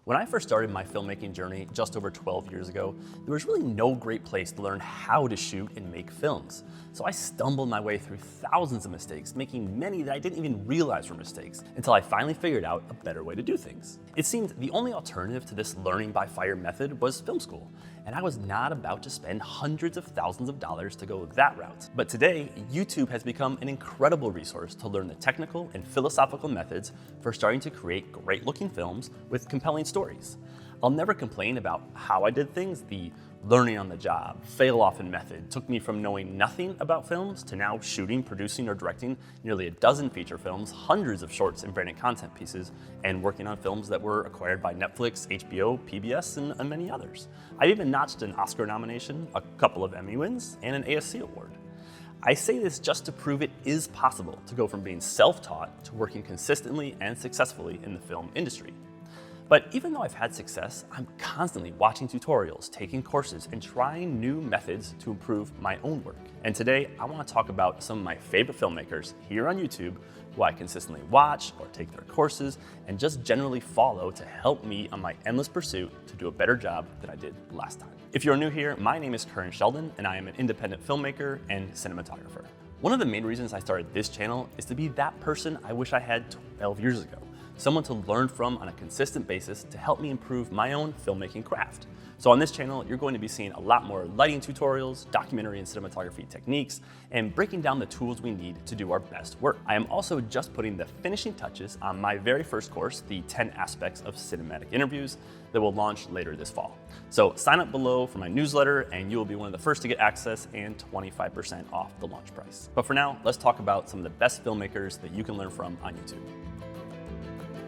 When I first started my filmmaking journey just over 12 years ago, there was really no great place to learn how to shoot and make films. So I stumbled my way through thousands of mistakes, making many that I didn't even realize were mistakes, until I finally figured out a better way to do things. It seemed the only alternative to this learning by fire method was film school, and I was not about to spend hundreds of thousands of dollars to go that route. But today, YouTube has become an incredible resource to learn the technical and philosophical methods for starting to create great-looking films with compelling stories. I'll never complain about how I did things. The learning on the job, fail-often method took me from knowing nothing about films to now shooting, producing, or directing nearly a dozen feature films, hundreds of shorts and branded content pieces, and working on films that were acquired by Netflix, HBO, PBS, and many others. I've even notched an Oscar nomination, a couple of Emmy wins, and an ASC award. I say this just to prove it is possible to go from being self-taught to working consistently and successfully in the film industry. But even though I've had success, I'm constantly watching tutorials, taking courses, and trying new methods to improve my own work. And today, I want to talk about some of my favorite filmmakers here on YouTube who I consistently watch or take their courses and just generally follow to help me on my endless pursuit to do a better job than I did last time. If you're new here, my name is Curran Sheldon, and I am an independent filmmaker and cinematographer. One of the main reasons I started this channel is to be that person I wish I had 12 years ago. Someone to learn from on a consistent basis to help me improve my own filmmaking craft. So on this channel, you're going to be seeing a lot more lighting tutorials, documentary and cinematography techniques, and breaking down the tools we need to do our best work. I am also just putting the finishing touches on my very first course, the 10 Aspects of Cinematic Interviews, that will launch later this fall. So sign up below for my newsletter and you will be one of the first to get access and 25% off the launch price. But for now, let's talk about some of the best filmmakers that you can learn from on YouTube.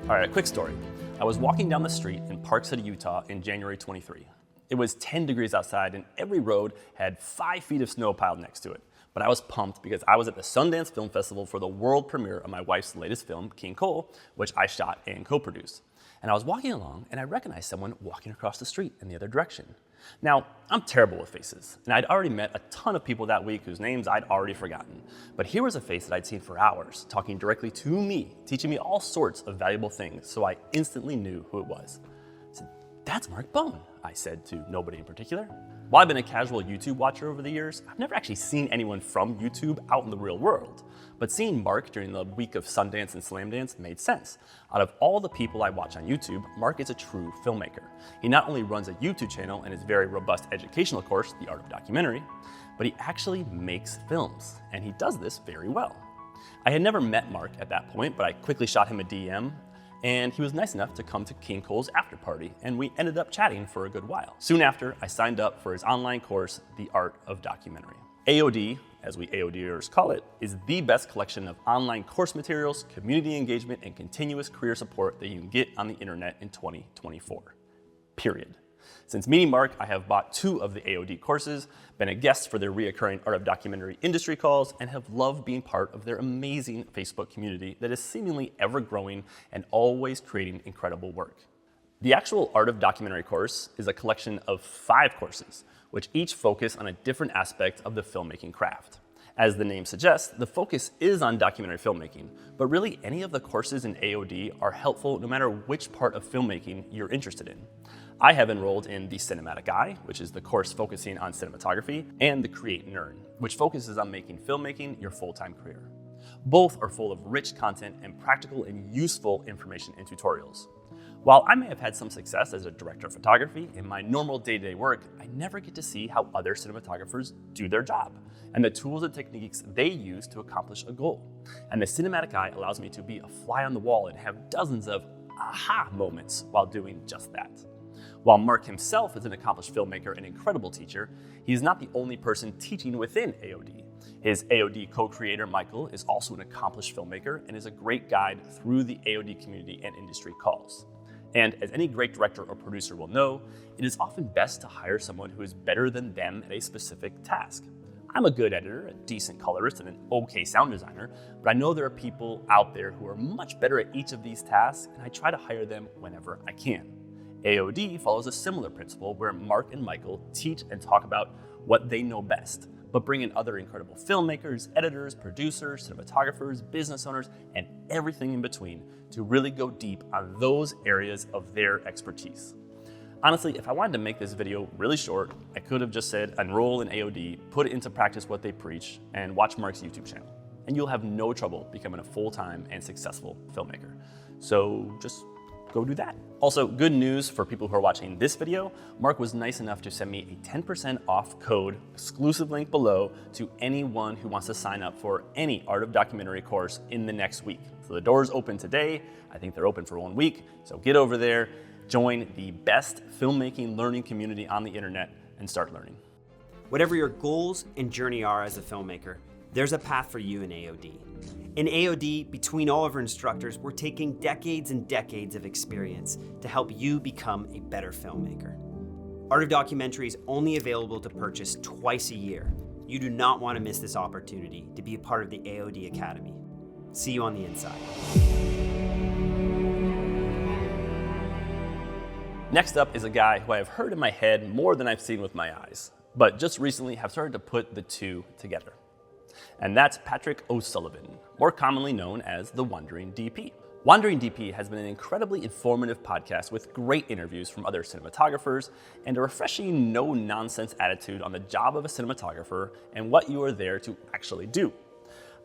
All right, a quick story. I was walking down the street in Park City, Utah in January 23. It was 10 degrees outside and every road had 5 feet of snow piled next to it. But I was pumped because I was at the Sundance Film Festival for the world premiere of my wife's latest film, King Cole, which I shot and co-produced. And I was walking along and I recognized someone walking across the street in the other direction. Now, I'm terrible with faces, and I'd already met a ton of people that week whose names I'd already forgotten. But here was a face that I'd seen for hours, talking directly to me, teaching me all sorts of valuable things, so I instantly knew who it was. I said, "That's Mark Bone," I said to nobody in particular. While I've been a casual YouTube watcher over the years, I've never actually seen anyone from YouTube out in the real world. But seeing Mark during the week of Sundance and Slamdance made sense. Out of all the people I watch on YouTube, Mark is a true filmmaker. He not only runs a YouTube channel and his very robust educational course, The Art of Documentary, but he actually makes films, and he does this very well. I had never met Mark at that point, but I quickly shot him a DM, and he was nice enough to come to King Cole's after party, and we ended up chatting for a good while. Soon after, I signed up for his online course, The Art of Documentary. AOD, as we AODers call it, is the best collection of online course materials, community engagement, and continuous career support that you can get on the internet in 2024, period. Since meeting Mark, I have bought 2 of the AOD courses, been a guest for their reoccurring Art of Documentary industry calls, and have loved being part of their amazing Facebook community that is seemingly ever growing and always creating incredible work. The actual Art of Documentary course is a collection of 5 courses, which each focus on a different aspect of the filmmaking craft. As the name suggests, the focus is on documentary filmmaking, but really any of the courses in AOD are helpful no matter which part of filmmaking you're interested in. I have enrolled in the Cinematic Eye, which is the course focusing on cinematography, and the Create and Earn, which focuses on making filmmaking your full-time career. Both are full of rich content and practical and useful information and tutorials. While I may have had some success as a director of photography in my normal day-to-day work, I never get to see how other cinematographers do their job and the tools and techniques they use to accomplish a goal. And the Cinematic Eye allows me to be a fly on the wall and have dozens of aha moments while doing just that. While Mark himself is an accomplished filmmaker and incredible teacher, he is not the only person teaching within AOD. His AOD co-creator, Michael, is also an accomplished filmmaker and is a great guide through the AOD community and industry calls. And as any great director or producer will know, it is often best to hire someone who is better than them at a specific task. I'm a good editor, a decent colorist, and an okay sound designer, but I know there are people out there who are much better at each of these tasks, and I try to hire them whenever I can. AOD follows a similar principle where Mark and Michael teach and talk about what they know best, but bring in other incredible filmmakers, editors, producers, cinematographers, business owners, and everything in between to really go deep on those areas of their expertise. Honestly, if I wanted to make this video really short, I could have just said enroll in AOD, put into practice what they preach, and watch Mark's YouTube channel. And you'll have no trouble becoming a full-time and successful filmmaker. So just go do that. Also, good news for people who are watching this video, Mark was nice enough to send me a 10% off code, exclusive link below, to anyone who wants to sign up for any Art of Documentary course in the next week. So the doors open today. I think they're open for 1 week. So get over there, join the best filmmaking learning community on the internet, and start learning. Whatever your goals and journey are as a filmmaker, there's a path for you in AOD. In AOD, between all of our instructors, we're taking decades and decades of experience to help you become a better filmmaker. Art of Documentary is only available to purchase twice a year. You do not want to miss this opportunity to be a part of the AOD Academy. See you on the inside. Next up is a guy who I have heard in my head more than I've seen with my eyes, but just recently have started to put the two together. And that's Patrick O'Sullivan, more commonly known as the Wandering DP. Wandering DP has been an incredibly informative podcast with great interviews from other cinematographers and a refreshing no-nonsense attitude on the job of a cinematographer and what you are there to actually do.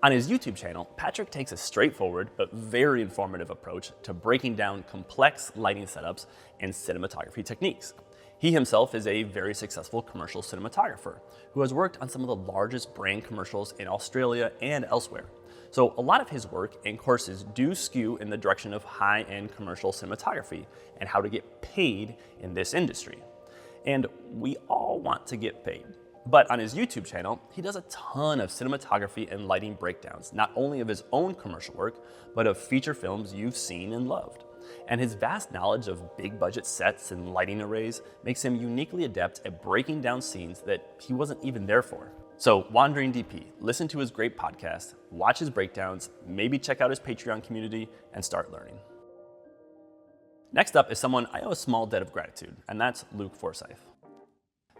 On his YouTube channel, Patrick takes a straightforward but very informative approach to breaking down complex lighting setups and cinematography techniques. He himself is a very successful commercial cinematographer who has worked on some of the largest brand commercials in Australia and elsewhere. So a lot of his work and courses do skew in the direction of high-end commercial cinematography and how to get paid in this industry. And we all want to get paid. But on his YouTube channel, he does a ton of cinematography and lighting breakdowns, not only of his own commercial work, but of feature films you've seen and loved. And his vast knowledge of big budget sets and lighting arrays makes him uniquely adept at breaking down scenes that he wasn't even there for. So Wandering DP, listen to his great podcast, watch his breakdowns, maybe check out his Patreon community, and start learning. Next up is someone I owe a small debt of gratitude, and that's Luke Forsythe.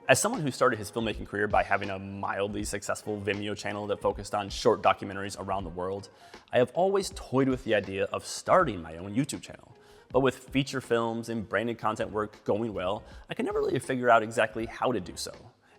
As someone who started his filmmaking career by having a mildly successful Vimeo channel that focused on short documentaries around the world, I have always toyed with the idea of starting my own YouTube channel. But with feature films and branded content work going well, I could never really figure out exactly how to do so.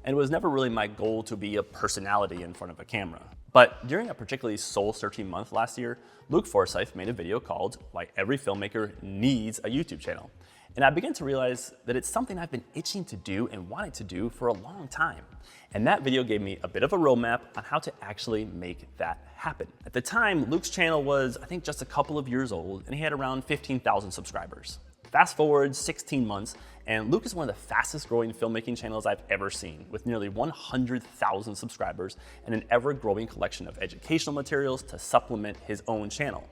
And it was never really my goal to be a personality in front of a camera. But during a particularly soul-searching month last year, Luke Forsythe made a video called Why Every Filmmaker Needs a YouTube Channel. And I began to realize that it's something I've been itching to do and wanted to do for a long time. And that video gave me a bit of a roadmap on how to actually make that happen. At the time, Luke's channel was, I think, just a couple of years old, and he had around 15,000 subscribers. Fast forward 16 months, and Luke is one of the fastest growing filmmaking channels I've ever seen, with nearly 100,000 subscribers and an ever-growing collection of educational materials to supplement his own channel.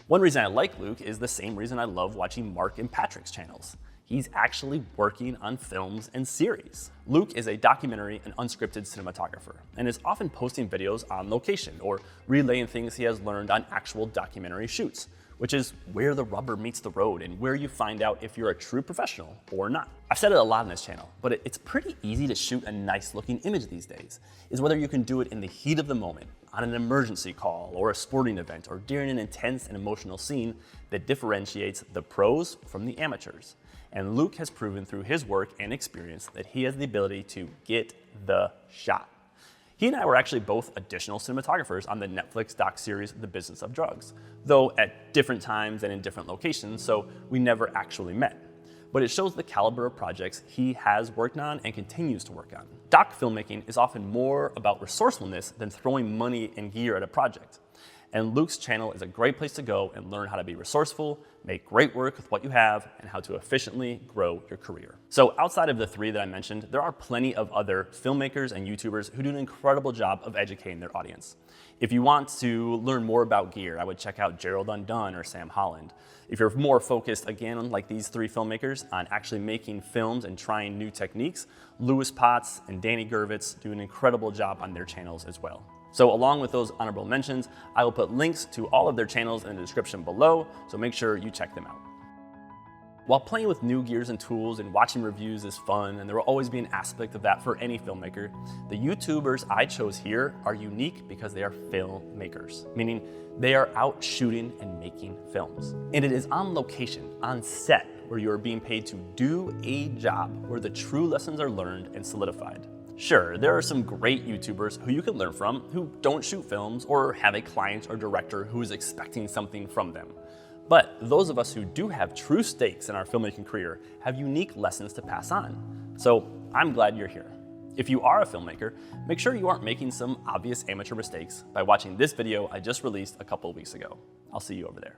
One reason I like Luke is the same reason I love watching Mark and Patrick's channels. He's actually working on films and series. Luke is a documentary and unscripted cinematographer and is often posting videos on location or relaying things he has learned on actual documentary shoots, which is where the rubber meets the road and where you find out if you're a true professional or not. I've said it a lot on this channel, but it's pretty easy to shoot a nice looking image these days, is whether you can do it in the heat of the moment, on an emergency call or a sporting event, or during an intense and emotional scene that differentiates the pros from the amateurs. And Luke has proven through his work and experience that he has the ability to get the shot. He and I were actually both additional cinematographers on the Netflix doc-series The Business of Drugs, though at different times and in different locations, so we never actually met. But it shows the caliber of projects he has worked on and continues to work on. Doc filmmaking is often more about resourcefulness than throwing money and gear at a project. And Luke's channel is a great place to go and learn how to be resourceful, make great work with what you have, and how to efficiently grow your career. So outside of the three that I mentioned, there are plenty of other filmmakers and YouTubers who do an incredible job of educating their audience. If you want to learn more about gear, I would check out Gerald Undone or Sam Holland. If you're more focused, again, like these three filmmakers, on actually making films and trying new techniques, Louis Potts and Danny Gervitz do an incredible job on their channels as well. So along with those honorable mentions, I will put links to all of their channels in the description below, so make sure you check them out. While playing with new gears and tools and watching reviews is fun, and there will always be an aspect of that for any filmmaker, the YouTubers I chose here are unique because they are filmmakers, meaning they are out shooting and making films. And it is on location, on set, where you are being paid to do a job where the true lessons are learned and solidified. Sure, there are some great YouTubers who you can learn from who don't shoot films or have a client or director who is expecting something from them. But those of us who do have true stakes in our filmmaking career have unique lessons to pass on. So I'm glad you're here. If you are a filmmaker, make sure you aren't making some obvious amateur mistakes by watching this video I just released a couple weeks ago. I'll see you over there.